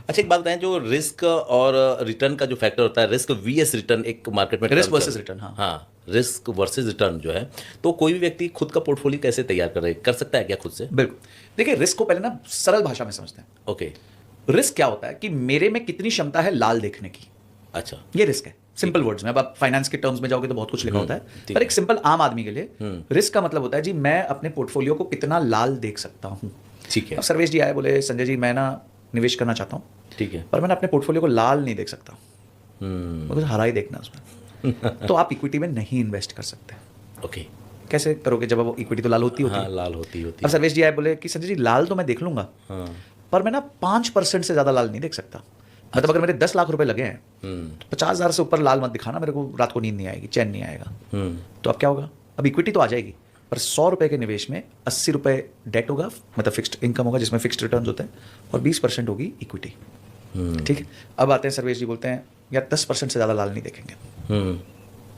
अच्छा, एक बात बताएं, जो रिस्क और रिटर्न का जो फैक्टर होता है, रिस्क वीएस रिटर्न, एक मार्केट में रिस्क term वर्सेस चल- रिटर्न, हाँ। हाँ, रिस्क वर्सेस रिटर्न जो है, तो कोई भी व्यक्ति खुद का पोर्टफोलियो कैसे तैयार कर सकता है क्या खुद से? बिल्कुल। देखिए, रिस्क को पहले ना सरल भाषा में समझते हैं। ओके। रिस्क क्या होता है कि मेरे में कितनी क्षमता है लाल देखने की, अच्छा। ये रिस्क है। सिंपल वर्ड्स में, अब आप फाइनेंस के टर्म्स में जाओगे तो बहुत कुछ लिखा होता है, ठीक पर है। एक सिंपल आम आदमी के लिए रिस्क का मतलब होता है जी मैं अपने पोर्टफोलियो को कितना लाल देख सकता हूं। ठीक है। अब सर्वेश जी आए, बोले संजय जी मैं ना निवेश करना चाहता हूं, ठीक है। पर मैंने अपने पोर्टफोलियो को लाल नहीं देख सकता, मुझे हरा ही देखना उसमें। तो आप इक्विटी में नहीं इन्वेस्ट कर सकते। ओके। कैसे करोगे जब वो इक्विटी तो लाल होती होती हाँ, है। लाल होती अब सर्वेश जी आए, बोले कि संजय जी लाल तो मैं देख लूंगा, हाँ। पर मैं ना 5% से ज़्यादा लाल नहीं देख सकता। मतलब अगर मेरे 10 लाख रुपए लगे हैं तो 50,000 से ऊपर लाल मत दिखाना, मेरे को रात को नींद नहीं आएगी, चैन नहीं आएगा। तो अब क्या होगा, अब इक्विटी तो आ जाएगी, पर 100 रुपए के निवेश में 80 रुपए डेट होगा, मतलब फिक्स्ड इनकम होगा जिसमें फिक्स्ड रिटर्न होते हैं, और 20% होगी इक्विटी। ठीक है। अब आते हैं सर्वेश जी, बोलते हैं यार 10% से ज़्यादा लाल नहीं देखेंगे।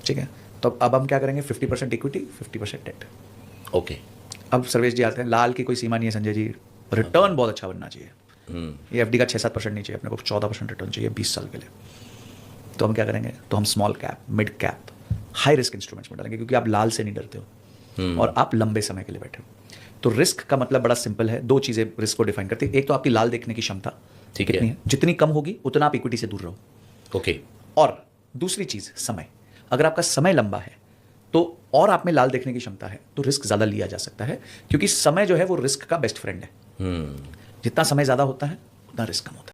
ठीक है, तो अब हम क्या करेंगे, 50% इक्विटी 50% डेट। ओके। अब सर्वेश जी आते हैं, लाल की कोई सीमा नहीं है संजय जी, रिटर्न बहुत अच्छा बनना चाहिए। ये एफडी का 6-7% नहीं चाहिए, अपने को 14% रिटर्न चाहिए 20 साल के लिए। तो हम क्या करेंगे, तो हम small cap, mid cap, high risk instruments में डालेंगे, क्योंकि आप लाल से नहीं डरते हो और आप लंबे समय के लिए बैठे हो। तो रिस्क का मतलब बड़ा सिंपल है, दो चीज़ें रिस्क को डिफाइन करती है। एक तो आपकी लाल देखने की क्षमता ठीक है। कितनी है, जितनी कम होगी उतना आप इक्विटी से दूर रहो। ओके। और दूसरी चीज़ समय, अगर आपका समय लंबा है तो और आप में लाल देखने की क्षमता है तो रिस्क ज़्यादा लिया जा सकता है, क्योंकि समय जो है वो रिस्क का बेस्ट फ्रेंड है। जितना समय ज़्यादा होता है उतना रिस्क कम होता है।